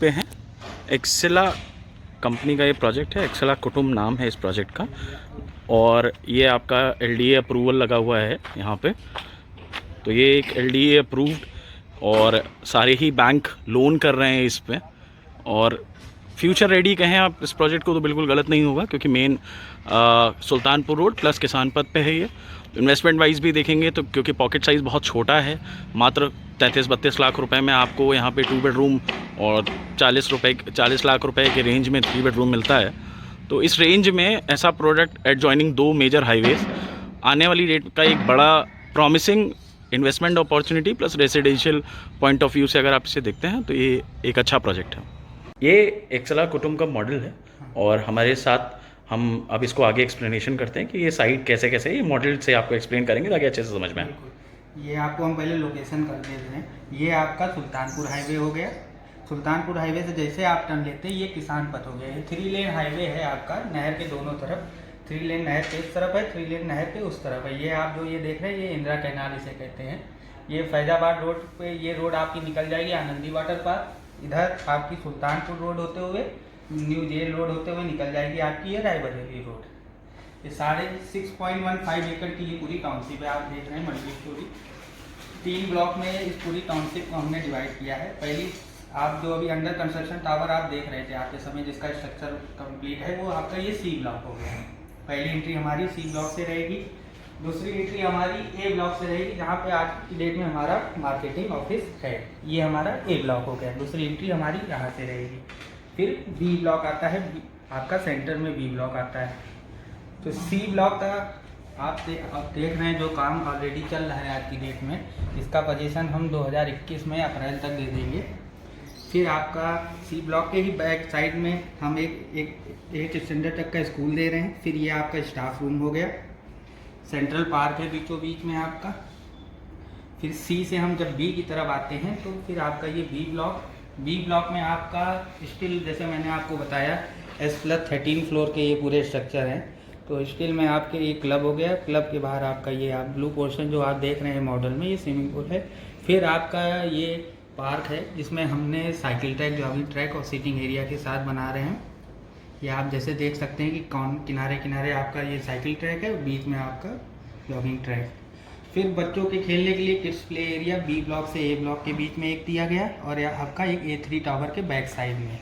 पे हैं। एक्सेला कंपनी का ये प्रोजेक्ट है, एक्सेला कुटुंब नाम है इस प्रोजेक्ट का, और ये आपका LDA अप्रूवल लगा हुआ है यहाँ पे। तो ये एक LDA अप्रूव्ड, और सारे ही बैंक लोन कर रहे हैं इस पे, और फ्यूचर रेडी कहें आप इस प्रोजेक्ट को तो बिल्कुल गलत नहीं होगा, क्योंकि मेन सुल्तानपुर रोड प्लस किसान पथ पे है ये। इन्वेस्टमेंट वाइज भी देखेंगे तो, क्योंकि पॉकेट साइज़ बहुत छोटा है, मात्र 33-32 लाख रुपए में आपको यहाँ पे 2 बेडरूम और 40 लाख रुपए के रेंज में 3 बेडरूम मिलता है। तो इस रेंज में ऐसा प्रोडक्ट एडजॉइनिंग 2 मेजर हाईवेज, आने वाली डेट का एक बड़ा promising investment opportunity plus residential point of view से अगर आप इसे देखते हैं तो ये एक अच्छा प्रोजेक्ट है। ये एक्सेला कुटुंब का मॉडल है, और हमारे साथ हम अब इसको आगे एक्सप्लेनेशन करते हैं कि ये साइट कैसे कैसे ये मॉडल से आपको एक्सप्लेन करेंगे ताकि अच्छे से समझ में आए। ये आपको हम पहले लोकेशन कर देते हैं। ये आपका सुल्तानपुर हाईवे हो गया। सुल्तानपुर हाईवे से जैसे आप टर्न लेते हैं ये किसान पथ हो गया। ये 3 लेन हाईवे है आपका, नहर के दोनों तरफ। 3 लेन नहर के इस तरफ है, 3 लेन नहर के उस तरफ है। ये आप जो ये देख रहे हैं ये इंदिरा कैनाल इसे कहते हैं। ये फैजाबाद रोड पे ये रोड आपकी निकल जाएगी आनंदी वाटर पार्क। इधर आपकी सुल्तानपुर रोड होते हुए, न्यू जेल रोड होते हुए निकल जाएगी आपकी ये रायबरेली रोड। ये 6.15 एकड़ की ये पूरी टाउनशिप है, आप देख रहे हैं मल्टी स्टोरी। 3 ब्लॉक में इस पूरी टाउनशिप को हमने डिवाइड किया है। पहली आप जो अभी अंडर कंस्ट्रक्शन टावर आप देख रहे थे आते समय, जिसका स्ट्रक्चर कंप्लीट है, वो आपका ये C ब्लॉक हो गया है। पहली एंट्री हमारी C ब्लॉक से रहेगी। दूसरी एंट्री हमारी A ब्लॉक से रहेगी, जहाँ पे आज की डेट में हमारा मार्केटिंग ऑफिस है। ये हमारा A ब्लॉक हो गया। दूसरी एंट्री हमारी यहाँ से रहेगी। फिर B ब्लॉक आता है, आपका सेंटर में B ब्लॉक आता है। तो C ब्लॉक का आप देख रहे हैं जो काम ऑलरेडी चल रहा है आज की डेट में, इसका पोजीशन हम 2021 में अप्रैल तक दे देंगे। फिर आपका C ब्लॉक के ही बैक साइड में हम एक स्टैंडर्ड तक का स्कूल दे रहे हैं। फिर ये आपका स्टाफ रूम हो गया। सेंट्रल पार्क है बीचों बीच में आपका। फिर C से हम जब B की तरफ आते हैं तो फिर आपका ये B ब्लॉक में आपका स्टिल, जैसे मैंने आपको बताया, S+13 फ्लोर के ये पूरे स्ट्रक्चर हैं। तो स्टिल में आपके एक क्लब हो गया। क्लब के बाहर आपका ये आप ब्लू पोर्शन जो आप देख रहे हैं मॉडल में, ये स्विमिंग पूल है। फिर आपका ये पार्क है जिसमें हमने साइकिल ट्रैक, जॉगिंग ट्रैक और सीटिंग एरिया के साथ बना रहे हैं। ये आप जैसे देख सकते हैं कि किनारे किनारे आपका ये साइकिल ट्रैक है और बीच में आपका जॉगिंग ट्रैक। फिर बच्चों के खेलने के लिए kids play area B block से A ब्लॉक के बीच में एक दिया गया, और आपका एक A3 टावर के बैक साइड में।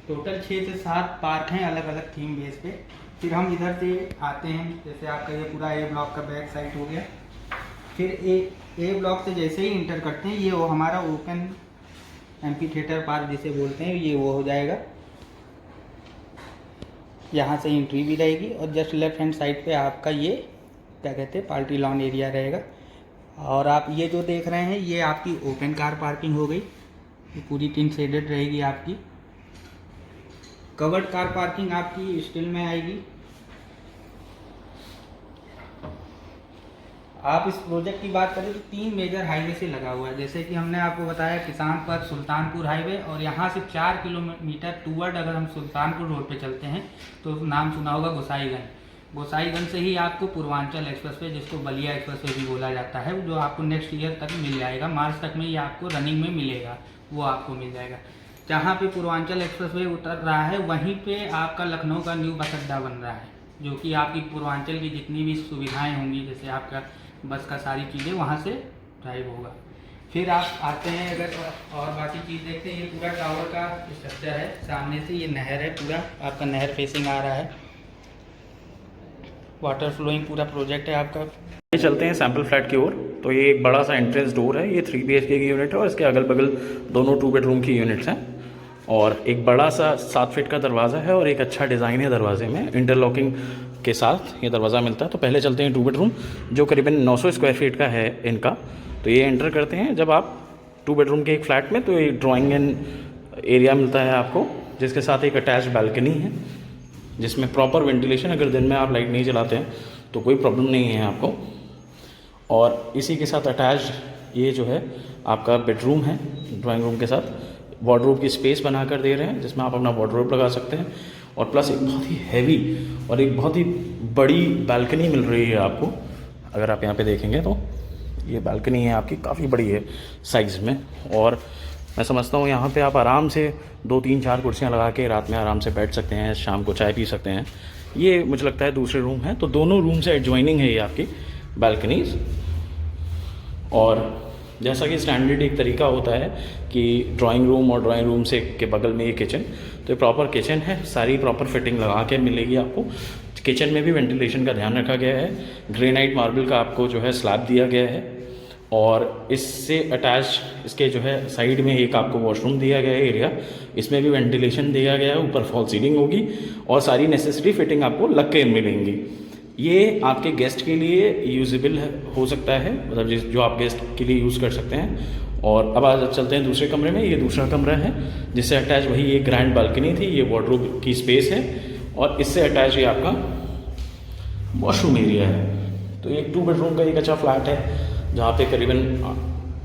टोटल 6 से 7 पार्क हैं अलग अलग थीम बेस पे। फिर हम इधर से आते हैं, जैसे आपका ये पूरा A ब्लॉक का बैक साइड हो गया। फिर A ब्लॉक से जैसे ही इंटर करते हैं, ये वो हमारा ओपन एम्फी थिएटर पार्क जिसे बोलते हैं, ये वो हो जाएगा। यहाँ से एंट्री भी रहेगी, और जस्ट लेफ्ट हैंड साइड पे आपका ये क्या कहते हैं पार्टी लॉन एरिया रहेगा। और आप ये जो देख रहे हैं ये आपकी ओपन कार पार्किंग हो गई। ये पूरी 3 शेडेड रहेगी आपकी। कवर्ड कार पार्किंग आपकी स्टिल में आएगी। आप इस प्रोजेक्ट की बात करें तो 3 मेजर हाईवे से लगा हुआ है, जैसे कि हमने आपको बताया किसान पथ, सुल्तानपुर हाईवे, और यहाँ से 4 किलोमीटर टूवर्ड अगर हम सुल्तानपुर रोड पे चलते हैं तो नाम सुना होगा गोसाईगंज से ही आपको पूर्वांचल एक्सप्रेसवे, जिसको बलिया एक्सप्रेसवे भी बोला जाता है, जो आपको नेक्स्ट ईयर तक मिल जाएगा। मार्च तक में ये आपको रनिंग में मिलेगा, वो आपको मिल जाएगा। जहाँ पे पूर्वांचल एक्सप्रेसवे उतर रहा है वहीं पे आपका लखनऊ का न्यू बस अड्डा बन रहा है, जो कि आपकी पूर्वांचल की जितनी भी सुविधाएं होंगी, जैसे आपका बस का सारी चीज़ें वहाँ से ड्राइव होगा। फिर आप आते हैं अगर और बाकी चीज़ देखते हैं, ये पूरा टावर का स्ट्रक्चर है। सामने से ये नहर है, पूरा आपका नहर फेसिंग आ रहा है। वाटर फ्लोइंग पूरा प्रोजेक्ट है आपका। ये चलते हैं सैम्पल फ्लैट की ओर। तो ये एक बड़ा सा एंट्रेंस डोर है। ये 3 BHK की यूनिट है, और इसके अगल बगल दोनों 2 बेडरूम की यूनिट्स हैं, और एक बड़ा सा 7 फीट का दरवाज़ा है, और एक अच्छा डिज़ाइन है दरवाजे में, इंटरलॉकिंग के साथ ये दरवाज़ा मिलता है। तो पहले चलते हैं 2 बेडरूम, जो करीबन 900 स्क्वायर फीट का है इनका। तो ये एंटर करते हैं जब आप 2 बेडरूम के एक फ्लैट में, तो ये ड्राइंग एंड एरिया मिलता है आपको, जिसके साथ एक अटैच बालकनी है, जिसमें प्रॉपर वेंटिलेशन, अगर दिन में आप लाइट नहीं चलाते हैं तो कोई प्रॉब्लम नहीं है आपको। और इसी के साथ अटैच ये जो है आपका बेडरूम है, ड्राइंग रूम के साथ वार्डरोब की स्पेस बना कर दे रहे हैं, जिसमें आप अपना वार्डरोब लगा सकते हैं। और प्लस एक बहुत ही हैवी और एक बहुत ही बड़ी बालकनी मिल रही है आपको। अगर आप यहाँ पे देखेंगे तो ये बालकनी है आपकी, काफ़ी बड़ी है साइज़ में, और मैं समझता हूँ यहाँ पे आप आराम से 2-3-4 कुर्सियाँ लगा के रात में आराम से बैठ सकते हैं, शाम को चाय पी सकते हैं। ये मुझे लगता है दूसरे रूम है, तो दोनों रूम से एडजॉइनिंग है ये आपकी बालकनीज़। और जैसा कि स्टैंडर्ड एक तरीका होता है कि ड्राइंग रूम और ड्राइंग रूम से के बगल में ये किचन, तो ये प्रॉपर किचन है, सारी प्रॉपर फिटिंग लगा के मिलेगी आपको। किचन में भी वेंटिलेशन का ध्यान रखा गया है, ग्रेनाइट मार्बल का आपको जो है स्लैब दिया गया है, और इससे अटैच इसके जो है साइड में एक आपको वॉशरूम दिया गया है एरिया, इसमें भी वेंटिलेशन दिया गया है, ऊपर फॉल सीलिंग होगी और सारी नेसेसरी फिटिंग आपको लग के मिलेंगी। ये आपके गेस्ट के लिए यूजेबल हो सकता है, मतलब जो आप गेस्ट के लिए यूज़ कर सकते हैं। और अब आज चलते हैं दूसरे कमरे में। ये दूसरा कमरा है जिससे अटैच वही एक ग्रैंड बालकनी थी, ये वार्डरोब की स्पेस है, और इससे अटैच ये आपका वॉशरूम एरिया है। तो एक 2 बेडरूम का एक अच्छा फ्लैट है जहाँ पे करीबन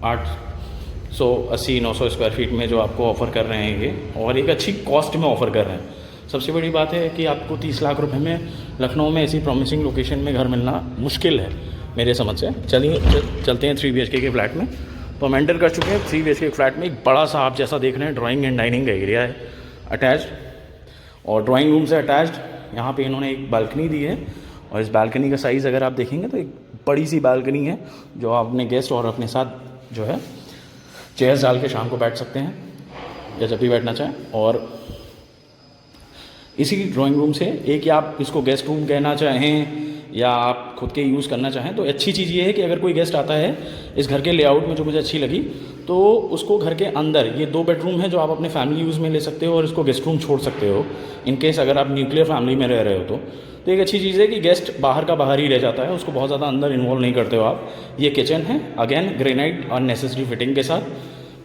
880-900 स्क्वायर फीट में जो आपको ऑफ़र कर रहे हैं ये, और एक अच्छी कॉस्ट में ऑफ़र कर रहे हैं। सबसे बड़ी बात है कि आपको 30 लाख रुपए में लखनऊ में ऐसी प्रॉमिसिंग लोकेशन में घर मिलना मुश्किल है मेरे समझ से। चलिए चलते हैं 3 BHK के फ्लैट में। तो हम एंटर कर चुके हैं 3 BHK के फ्लैट में। एक बड़ा सा आप जैसा देख रहे हैं ड्राइंग एंड डाइनिंग का एरिया है अटैच्ड, और ड्राइंग रूम से अटैच्ड यहाँ पे इन्होंने एक बालकनी दी है। और इस बालकनी का साइज़ अगर आप देखेंगे तो एक बड़ी सी बालकनी है जो आप अपने गेस्ट और अपने साथ जो है चेयर्स डाल के शाम को बैठ सकते हैं या जब भी बैठना चाहें। और इसी ड्राइंग रूम से एक, या आप इसको गेस्ट रूम कहना चाहें या आप खुद के यूज़ करना चाहें, तो अच्छी चीज़ ये है कि अगर कोई गेस्ट आता है इस घर के लेआउट में जो मुझे अच्छी लगी, तो उसको घर के अंदर ये 2 बेडरूम है जो आप अपने फैमिली यूज़ में ले सकते हो और इसको गेस्ट रूम छोड़ सकते हो इन केस अगर आप न्यूक्लियर फैमिली में रह रहे हो तो एक अच्छी चीज़ है कि गेस्ट बाहर का बाहर ही रह जाता है, उसको बहुत ज़्यादा अंदर इन्वॉल्व नहीं करते हो आप। ये किचन है अगेन ग्रेनाइट और नेसेसरी फिटिंग के साथ।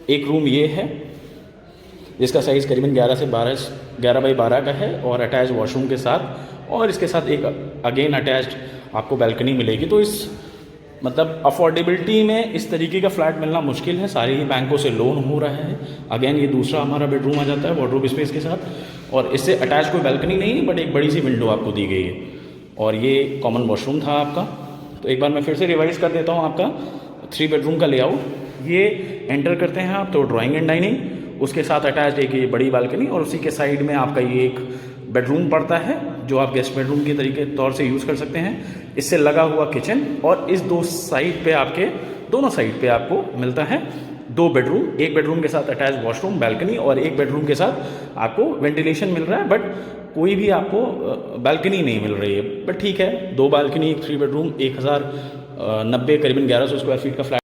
एक रूम ये है जिसका साइज़ करीबन 11 बाई 12 का है और अटैच वॉशरूम के साथ, और इसके साथ एक अगेन अटैच्ड आपको बैल्कनी मिलेगी। तो इस मतलब अफोर्डेबिलिटी में इस तरीके का फ्लैट मिलना मुश्किल है, सारी ही बैंकों से लोन हो रहा है। अगेन ये दूसरा हमारा बेडरूम आ जाता है वार्डरोब स्पेस के साथ, और इससे अटैच कोई बैल्कनी नहीं है बट एक बड़ी सी विंडो आपको दी गई है, और ये कॉमन वॉशरूम था आपका। तो एक बार मैं फिर से रिवाइज कर देता हूँ आपका 3 बेडरूम का लेआउट। ये एंटर करते हैं आप तो ड्राइंग एंड डाइनिंग, उसके साथ अटैच एक ये बड़ी बालकनी, और उसी के साइड में आपका ये एक बेडरूम पड़ता है जो आप गेस्ट बेडरूम के तरीके तौर से यूज़ कर सकते हैं। इससे लगा हुआ किचन, और इस दोनों साइड पे आपको मिलता है 2 बेडरूम, एक बेडरूम के साथ अटैच वॉशरूम बैल्कनी, और एक बेडरूम के साथ आपको वेंटिलेशन मिल रहा है बट कोई भी आपको बालकनी नहीं मिल रही है। बट ठीक है, 2 बालकनी, एक 3 बेडरूम, 1090 करीबन 1100 स्क्वायर फीट का फ्लैट